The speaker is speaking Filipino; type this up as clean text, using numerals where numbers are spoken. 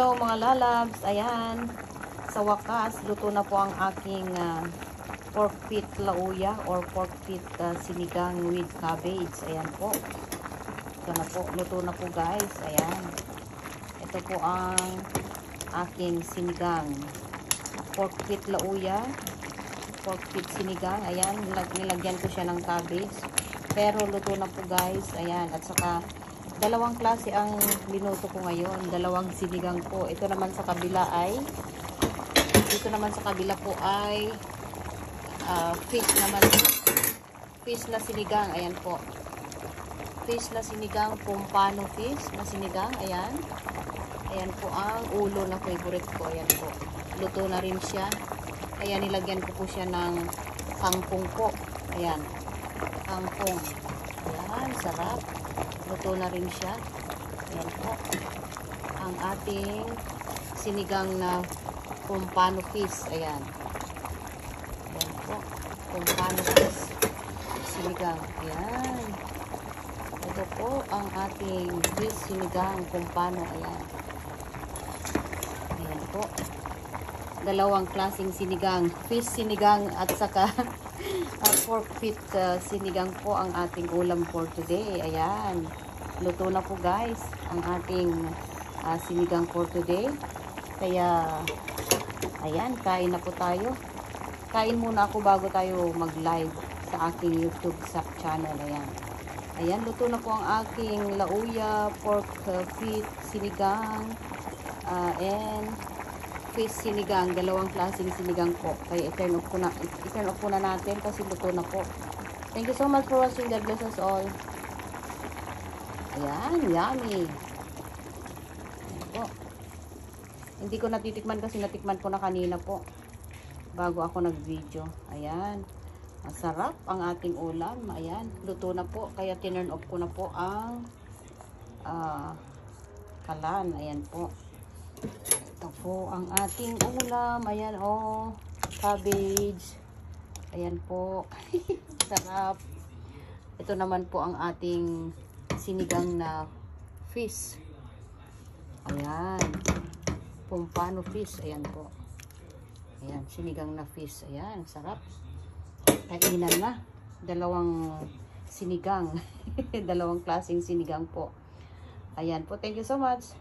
Hello mga lalabs, ayan, sa wakas, luto na po ang aking pork feet lauya or pork feet sinigang with cabbage. Ayan po, ito na po, luto na po guys, ayan. Ito po ang aking sinigang, pork feet lauya, pork feet sinigang, ayan, nilagyan ko siya ng cabbage. Pero luto na po guys, ayan, at saka dalawang klase ang binuto ko ngayon, dalawang sinigang po. Ito naman sa kabila ay, dito naman sa kabila po ay fish naman, fish na sinigang, ayan po. Fish na sinigang, pompano fish na sinigang, ayan. Ayan po ang ulo na favorite ko, ayan po. Luto na rin siya. Ayan, nilagyan ko po siya ng kangkong po. Ayan, kangkong. Ayan, sarap. Luto na rin siya. Ayan po. Ang ating sinigang na pompano fish. Ayan. Ayan po. Pompano fish. Sinigang. Ayan. Ito po ang ating fish sinigang pompano. Ayan. Ayan po. Dalawang klaseng sinigang. Fish sinigang at saka pork feet sinigang po ang ating ulam for today. Ayan. Luto na po guys ang ating sinigang for today. Kaya ayan, kain na po tayo. Kain muna ako bago tayo mag-live sa aking YouTube channel. Ayan. Ayan, luto na po ang aking lauya, pork feet sinigang, and fish sinigang, dalawang klaseng sinigang po. Kaya i-turn off po na natin kasi luto na po. Thank you so much for watching. God bless us all. Ayan, yummy. Ayan po. Hindi ko natitikman kasi natikman ko na kanina po bago ako nag-video. Ayan. Masarap ang ating ulam. Ayan, luto na po. Kaya tinurn off ko na po ang kalan. Ayan po. Ito po ang ating ulam. Ayan oh, cabbage. Ayan po. Sarap. Ito naman po ang ating sinigang na fish. Ayan. Pompano fish. Ayan po. Ayan, sinigang na fish. Ayan, sarap. Kainan na. Dalawang sinigang. Dalawang klaseng sinigang po. Ayan po. Thank you so much.